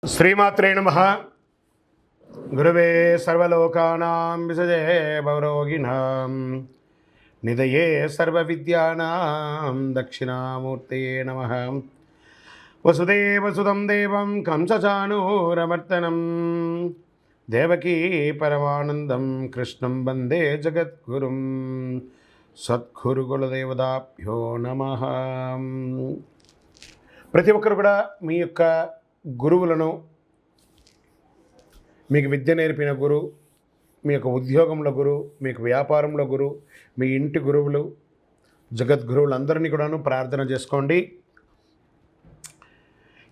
శ్రీమాత్రే నమః. గురవే సర్వలోకానాం విసజే భవరోగిణాం నిధయే సర్వవిద్యానాం దక్షిణామూర్తయే నమః. వసుదేవసుతం దేవం కంసచానూరమర్దనం దేవకీ పరమానందం కృష్ణం వందే జగద్గురుం. సద్గురుకులదేవతాభ్యో నమః. ప్రతి ఒక్కరు కూడా మీ యొక్క గురువులను, మీకు విద్య నేర్పిన గురు, మీ యొక్క ఉద్యోగంలో గురు, మీకు వ్యాపారంలో గురు, మీ ఇంటి గురువులు, జగద్గురువులందరినీ కూడాను ప్రార్థన చేసుకోండి.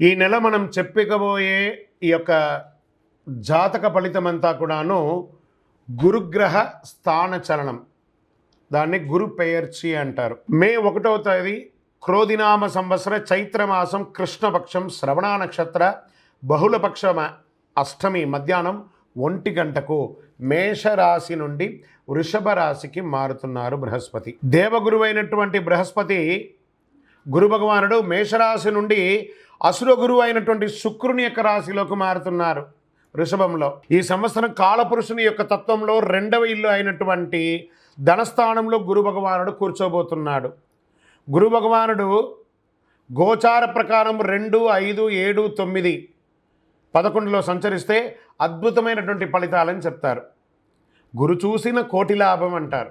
ఈ నెల మనం చెప్పుకోబోయే ఈ యొక్క జాతక ఫలితమంతా కూడాను గురుగ్రహ స్థాన చలనం, దాన్ని గురు పెయర్చి అంటారు. మే 1వ తేదీ క్రోధినామ సంవత్సర చైత్రమాసం కృష్ణపక్షం శ్రవణ నక్షత్ర బహుళపక్ష అష్టమి మధ్యాహ్నం 1 గంటకు మేషరాశి నుండి వృషభ రాశికి మారుతున్నారు బృహస్పతి. దేవగురువైనటువంటి బృహస్పతి గురు భగవానుడు మేషరాశి నుండి అసుర గురువు అయినటువంటి శుక్రుని యొక్క రాశిలోకి మారుతున్నారు వృషభంలో. ఈ సంవత్సరం కాలపురుషుని యొక్క తత్వంలో 2వ ఇల్లు అయినటువంటి ధనస్థానంలో గురు భగవానుడు కూర్చోబోతున్నాడు. గురు భగవానుడు గోచార ప్రకారం 2, 5, 7, 9, 11లో సంచరిస్తే అద్భుతమైనటువంటి ఫలితాలని చెప్తారు. గురు చూసిన కోటి లాభం అంటారు.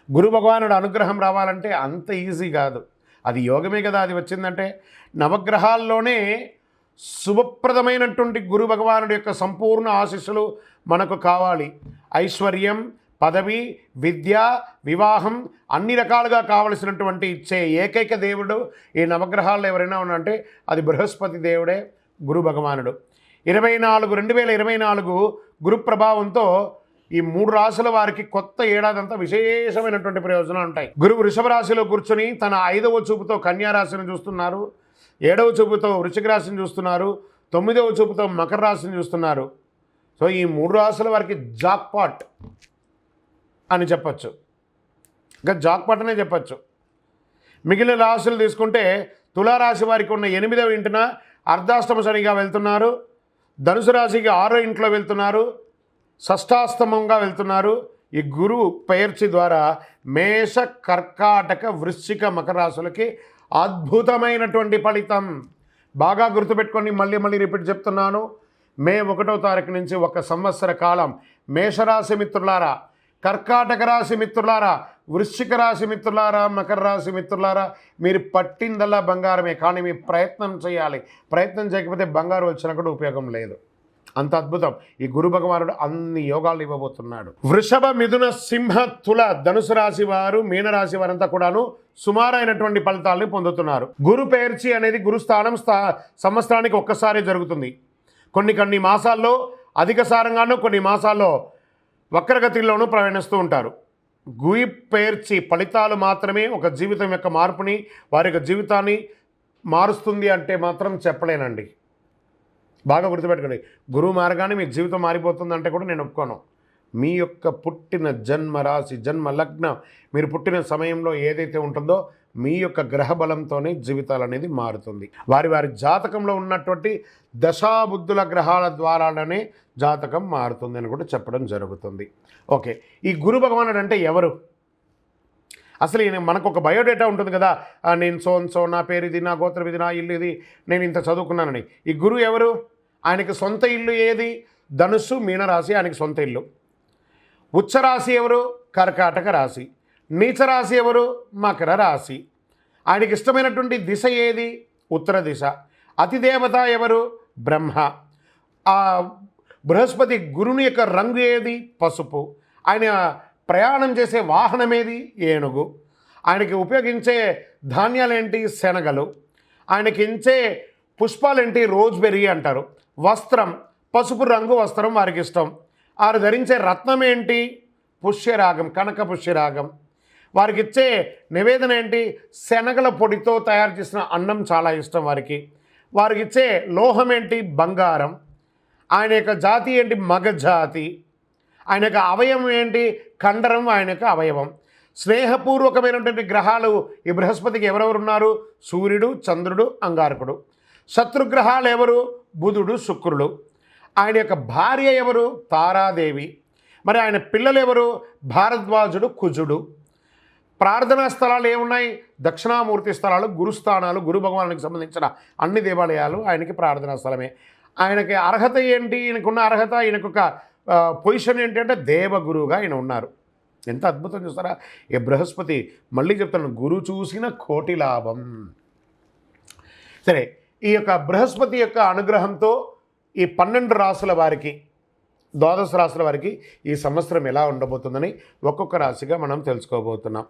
గురు భగవానుడు అనుగ్రహం రావాలంటే అంత ఈజీ కాదు, అది యోగమే కదా. అది వచ్చిందంటే నవగ్రహాల్లోనే శుభప్రదమైనటువంటి గురు భగవానుడి యొక్క సంపూర్ణ ఆశీస్సులు మనకు కావాలి. ఐశ్వర్యం, పదవి, విద్య, వివాహం అన్ని రకాలుగా కావలసినటువంటి ఇచ్చే ఏకైక దేవుడు ఈ నవగ్రహాల్లో ఎవరైనా ఉన్నారంటే అది బృహస్పతి దేవుడే, గురు భగవానుడు. 2024 గురు ప్రభావంతో ఈ 3 రాశుల వారికి కొత్త ఏడాదంతా విశేషమైనటువంటి ప్రయోజనాలు ఉంటాయి. గురువు వృషభ రాశిలో కూర్చొని తన 5వ చూపుతో కన్యా రాశిని చూస్తున్నారు, 7వ చూపుతో వృశ్చిక రాశిని చూస్తున్నారు, 9వ చూపుతో మకర రాశిని చూస్తున్నారు. సో ఈ 3 రాశుల వారికి జాక్పాట్ అని చెప్పచ్చు, ఇంకా జాక్పాట్ అనే చెప్పచ్చు. మిగిలిన రాశులు తీసుకుంటే తులారాశి వారికి ఉన్న 8వ ఇంటిన అర్ధాష్టమ శనిగా వెళ్తున్నారు, ధనుసు రాశికి 6వ ఇంట్లో వెళ్తున్నారు, షష్టాష్టమంగా వెళ్తున్నారు. ఈ గురువు పెయర్చి ద్వారా మేష, కర్కాటక, వృశ్చిక, మకర రాశులకి అద్భుతమైనటువంటి ఫలితం. బాగా గుర్తుపెట్టుకొని మళ్ళీ రిపీట్ చెప్తున్నాను. మే 1వ తారీఖు నుంచి 1 సంవత్సర కాలం మేషరాశి మిత్రులారా, కర్కాటక రాశి మిత్రులారా, వృశ్చిక రాశి మిత్రులారా, మకర రాశి మిత్రులారా, మీరు పట్టిందల్లా బంగారమే. కానీ మీ ప్రయత్నం చేయాలి. ప్రయత్నం చేయకపోతే బంగారు వచ్చినా కూడా ఉపయోగం లేదు. అంత అద్భుతం. ఈ గురు భగవానుడు అన్ని యోగాలు ఇవ్వబోతున్నాడు. వృషభ, మిథున, సింహ, తుల, ధనుసు రాశి వారు, మీనరాశి వారంతా కూడాను సుమారైనటువంటి ఫలితాలని పొందుతున్నారు. గురు పెయర్చి అనేది గురుస్థానం సంవత్సరానికి ఒక్కసారి జరుగుతుంది. కొన్ని మాసాల్లో అధిక సారంగానూ, కొన్ని మాసాల్లో వక్రగతిలోనూ ప్రయాణిస్తూ ఉంటారు. గురు పెయర్చి ఫలితాలు మాత్రమే ఒక జీవితం యొక్క మార్పుని, వారి యొక్క జీవితాన్ని మారుస్తుంది అంటే మాత్రం చెప్పలేనండి. బాగా గుర్తుపెట్టుకోండి. గురువు మారగానే మీ జీవితం మారిపోతుందంటే కూడా నేను ఒప్పుకోను. మీ యొక్క పుట్టిన జన్మ రాశి, జన్మ లగ్నం, మీరు పుట్టిన సమయంలో ఏదైతే ఉంటుందో మీ యొక్క గ్రహ బలంతోనే జీవితాలు అనేది మారుతుంది. వారి జాతకంలో ఉన్నటువంటి దశాబుద్ధుల గ్రహాల ద్వారానే జాతకం మారుతుంది అని కూడా చెప్పడం జరుగుతుంది. ఓకే, ఈ గురు భగవానుడు అంటే ఎవరు? అసలు మనకు ఒక బయోడేటా ఉంటుంది కదా, నేను సో నా పేరు ఇది, నా గోత్రం ఇది, నా ఇల్లు ఇది, నేను ఇంత చదువుకున్నానని. ఈ గురువు ఎవరు? ఆయనకి సొంత ఇల్లు ఏది? ధనుస్సు, మీనరాశి ఆయనకి సొంత ఇల్లు. ఉచ్చరాశి ఎవరు? కర్కాటక రాశి. నీచరాశి ఎవరు? మకర రాశి. ఆయనకి ఇష్టమైనటువంటి దిశ ఏది? ఉత్తర దిశ. అతిదేవత ఎవరు? బ్రహ్మ. ఆ బృహస్పతి గురుని యొక్క రంగు ఏది? పసుపు. ఆయన ప్రయాణం చేసే వాహనం ఏది? ఏనుగు. ఆయనకి ఉపయోగించే ధాన్యాలేంటి? శనగలు. ఆయనకి ఇచ్చే పుష్పాలేంటి? రోజ్బెర్రీ అంటారు. వస్త్రం పసుపు రంగు వస్త్రం వారికి ఇష్టం. వారు ధరించే రత్నం ఏంటి? పుష్యరాగం, కనక పుష్యరాగం. వారికి ఇచ్చే నివేదన ఏంటి? శనగల పొడితో తయారు చేసిన అన్నం చాలా ఇష్టం వారికి. వారికి ఇచ్చే లోహం ఏంటి? బంగారం. ఆయన యొక్క జాతి ఏంటి? మగ జాతి. ఆయన యొక్క అవయవం ఏంటి? కండరం ఆయన యొక్క అవయవం. స్నేహపూర్వకమైనటువంటి గ్రహాలు ఈ బృహస్పతికి ఎవరెవరు ఉన్నారు? సూర్యుడు, చంద్రుడు, అంగారకుడు. శత్రుగ్రహాలు ఎవరు? బుధుడు, శుక్రుడు. ఆయన యొక్క భార్య ఎవరు? తారాదేవి. మరి ఆయన పిల్లలు ఎవరు? భారద్వాజుడు, కుజుడు. ప్రార్థనా స్థలాలు ఏమున్నాయి? దక్షిణామూర్తి స్థలాలు, గురుస్థానాలు, గురు భగవానునికి సంబంధించిన అన్ని దేవాలయాలు ఆయనకి ప్రార్థనా స్థలమే. ఆయనకి అర్హత ఏంటి? ఈయనకున్న అర్హత, ఈయనకొక పొజిషన్ ఏంటంటే దేవగురువుగా ఆయన ఉన్నారు. ఎంత అద్భుతం చూస్తారా? ఈ బృహస్పతి, మళ్ళీ చెప్తాను, గురు చూసిన కోటి లాభం. సరే, ఈ యొక్క బృహస్పతి యొక్క అనుగ్రహంతో ఈ 12 రాసుల వారికి, ద్వాదశ రాశుల వారికి ఈ సంవత్సరం ఎలా ఉండబోతుందని ఒక్కొక్క రాశిగా మనం తెలుసుకోబోతున్నాం.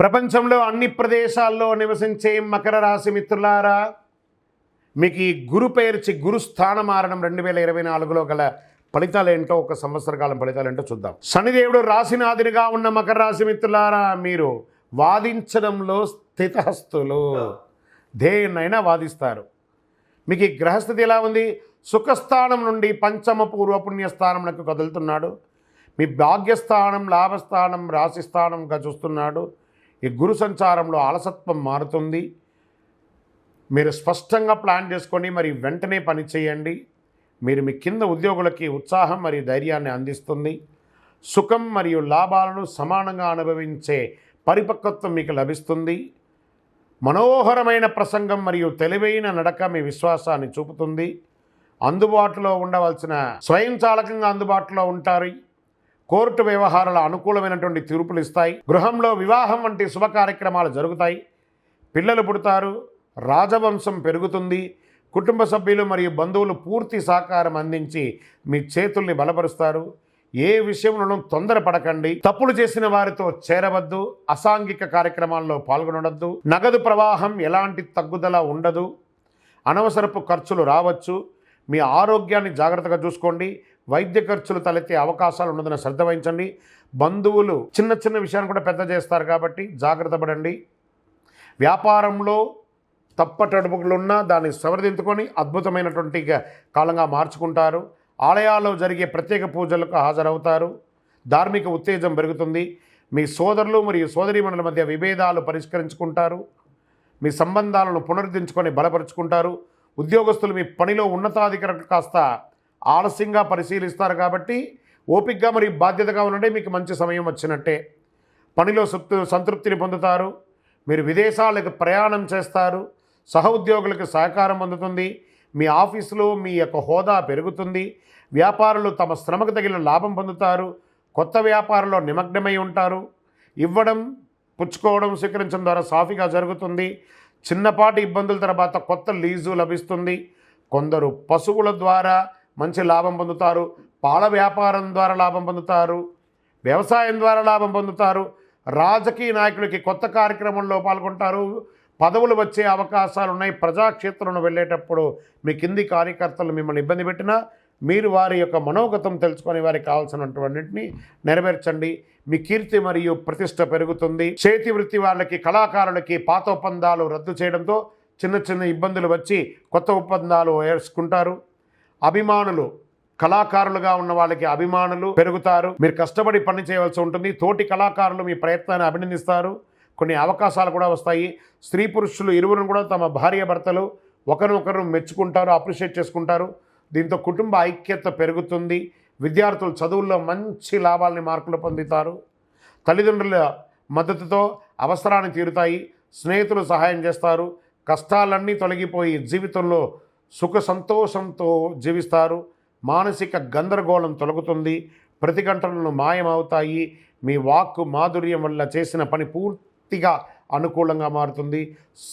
ప్రపంచంలో అన్ని ప్రదేశాల్లో నివసించే మకర రాశి మిత్రులారా, మీకు ఈ గురు పేర్చి గురు స్థాన మారణం 2024లో గల ఫలితాలు ఏంటో, ఒక సంవత్సర కాలం ఫలితాలు ఏంటో చూద్దాం. శనిదేవుడు రాశినాథునిగా ఉన్న మకర రాశి మిత్రులారా, మీరు వాదించడంలో స్థితహస్తులు, దేన్నైనా వాదిస్తారు. మీకు ఈ గ్రహస్థితి ఎలా ఉంది? సుఖస్థానం నుండి పంచమ పూర్వపుణ్యస్థానంకు కదులుతున్నాడు. మీ భాగ్యస్థానం, లాభస్థానం, రాశిస్థానంగా చూస్తున్నాడు. ఈ గురు సంచారంలో అలసత్వం మారుతుంది. మీరు స్పష్టంగా ప్లాన్ చేసుకొని మరి వెంటనే పని చేయండి. మీరు మీ కింద ఉద్యోగులకి ఉత్సాహం మరియు ధైర్యాన్ని అందిస్తుంది. సుఖం మరియు లాభాలను సమానంగా అనుభవించే పరిపక్వత్వం మీకు లభిస్తుంది. మనోహరమైన ప్రసంగం మరియు తెలివైన నడక మీ విశ్వాసాన్ని చూపుతుంది. అందుబాటులో ఉండవలసిన స్వయంచాలకంగా అందుబాటులో ఉంటారు. కోర్టు వ్యవహారాల అనుకూలమైనటువంటి తీర్పులు ఇస్తాయి. గృహంలో వివాహం వంటి శుభ కార్యక్రమాలు జరుగుతాయి. పిల్లలు పుడతారు. రాజవంశం పెరుగుతుంది. కుటుంబ సభ్యులు మరియు బంధువులు పూర్తి సహకారం అందించి మీ చేతుల్ని బలపరుస్తారు. ఏ విషయంలోనూ తొందరపడకండి. తప్పులు చేసిన వారితో చేరవద్దు. అసాంఘిక కార్యక్రమాల్లో పాల్గొనవద్దు. నగదు ప్రవాహం ఎలాంటి తగ్గుదల ఉండదు. అనవసరపు ఖర్చులు రావచ్చు. మీ ఆరోగ్యాన్ని జాగ్రత్తగా చూసుకోండి. వైద్య ఖర్చులు తలెత్తే అవకాశాలు ఉన్నదని శ్రద్ధ వహించండి. బంధువులు చిన్న చిన్న విషయాన్ని కూడా పెద్ద చేస్తారు కాబట్టి జాగ్రత్త పడండి. వ్యాపారంలో తప్పటడుపులున్నా దాన్ని సవరదిద్దుకొని అద్భుతమైనటువంటి కాలంగా మార్చుకుంటారు. ఆలయాల్లో జరిగే ప్రత్యేక పూజలకు హాజరవుతారు. ధార్మిక ఉత్తేజం పెరుగుతుంది. మీ సోదరులు మరియు సోదరీమణుల మధ్య విభేదాలు పరిష్కరించుకుంటారు. మీ సంబంధాలను పునరుద్ధరించుకొని బలపరుచుకుంటారు. ఉద్యోగస్తులు మీ పనిలో ఉన్నతాధికారులు కాస్త ఆలస్యంగా పరిశీలిస్తారు కాబట్టి ఓపికగా మరియు బాధ్యతగా ఉండండి. మీకు మంచి సమయం వచ్చినట్టే. పనిలో సంతృప్తిని పొందుతారు. మీరు విదేశాలకు ప్రయాణం చేస్తారు. సహ ఉద్యోగులకు సహకారం అందుతుంది. మీ ఆఫీసులో మీ యొక్క హోదా పెరుగుతుంది. వ్యాపారులు తమ శ్రమకు తగిన లాభం పొందుతారు. కొత్త వ్యాపారంలో నిమగ్నమై ఉంటారు. ఇవ్వడం, పుచ్చుకోవడం, స్వీకరించడం ద్వారా సాఫీగా జరుగుతుంది. చిన్నపాటి ఇబ్బందుల తర్వాత కొత్త లీజు లభిస్తుంది. కొందరు పశువుల ద్వారా మంచి లాభం పొందుతారు. పాల వ్యాపారం ద్వారా లాభం పొందుతారు. వ్యవసాయం ద్వారా లాభం పొందుతారు. రాజకీయ నాయకులకి కొత్త కార్యక్రమంలో పాల్గొంటారు. పదవులు వచ్చే అవకాశాలు ఉన్నాయి. ప్రజాక్షేత్రంలో వెళ్ళేటప్పుడు మీ కింది కార్యకర్తలు మిమ్మల్ని ఇబ్బంది పెట్టినా మీరు వారి యొక్క మనోగతం తెలుసుకొని వారికి కావాల్సినటువంటిని నెరవేర్చండి. మీ కీర్తి మరియు ప్రతిష్ట పెరుగుతుంది. చేతి వృత్తి వాళ్ళకి, కళాకారులకి పాత ఒప్పందాలు రద్దు చేయడంతో చిన్న చిన్న ఇబ్బందులు వచ్చి కొత్త ఒప్పందాలు వేసుకుంటారు. అభిమానులు, కళాకారులుగా ఉన్న వాళ్ళకి అభిమానులు పెరుగుతారు. మీరు కష్టపడి పని చేయవలసి ఉంటుంది. తోటి కళాకారులు మీ ప్రయత్నాన్ని అభినందిస్తారు. కొన్ని అవకాశాలు కూడా వస్తాయి. స్త్రీ పురుషులు ఇరువురు కూడా తమ భార్య భర్తలు ఒకరినొకరు మెచ్చుకుంటారు, అప్రిషియేట్ చేసుకుంటారు. దీంతో కుటుంబ ఐక్యత పెరుగుతుంది. విద్యార్థులు చదువుల్లో మంచి లాభాలని, మార్కులు పొందుతారు. తల్లిదండ్రుల మద్దతుతో అవసరాన్ని తీరుతాయి. స్నేహితులు సహాయం చేస్తారు. కష్టాలన్నీ తొలగిపోయి జీవితంలో సుఖ సంతోషంతో జీవిస్తారు. మానసిక గందరగోళం తొలగుతుంది. ప్రతిఘటనలు మాయమవుతాయి. మీ వాక్కు మాధుర్యం వల్ల చేసిన పని పూర్తిగా అనుకూలంగా మారుతుంది.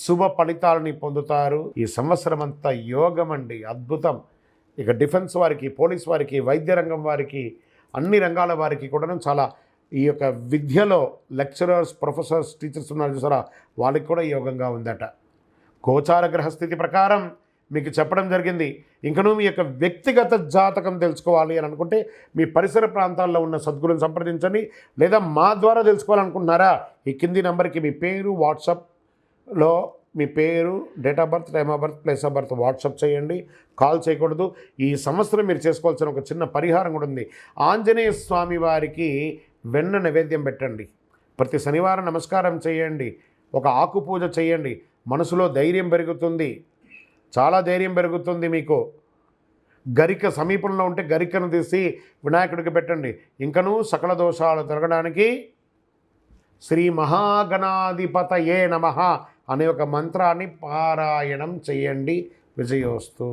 శుభ ఫలితాలని పొందుతారు. ఈ సంవత్సరం అంతా యోగం అండి, అద్భుతం. ఇక డిఫెన్స్ వారికి, పోలీస్ వారికి, వైద్య రంగం వారికి, అన్ని రంగాల వారికి కూడా చాలా ఈ యొక్క విద్యలో లెక్చరర్స్, ప్రొఫెసర్స్, టీచర్స్ ఉన్నారు చూసారా, వాళ్ళకి కూడా యోగంగా ఉందట. గోచార గ్రహస్థితి ప్రకారం మీకు చెప్పడం జరిగింది. ఇంకనూ మీ యొక్క వ్యక్తిగత జాతకం తెలుసుకోవాలి అని అనుకుంటే మీ పరిసర ప్రాంతాల్లో ఉన్న సద్గురుని సంప్రదించండి. లేదా మా ద్వారా తెలుసుకోవాలనుకుంటున్నారా, ఈ కింది నెంబర్కి మీ పేరు, వాట్సాప్లో మీ పేరు, date of birth, time of birth, place of birth WhatsApp చేయండి. కాల్ చేయకూడదు. ఈ సంవత్సరం మీరు చేసుకోవాల్సిన ఒక చిన్న పరిహారం కూడా ఉంది. ఆంజనేయ స్వామి వారికి వెన్న నైవేద్యం పెట్టండి. ప్రతి శనివారం నమస్కారం చేయండి, ఒక ఆకు పూజ చేయండి. మనసులో ధైర్యం పెరుగుతుంది, చాలా ధైర్యం పెరుగుతుంది మీకు. గరిక సమీపంలో ఉంటే గరికను తీసి వినాయకుడికి పెట్టండి. ఇంకనూ సకల దోషాలు తొలగడానికి శ్రీ మహాగణాధిపతయే నమః అనే ఒక మంత్రాన్ని పారాయణం చేయండి. విజయోస్తు.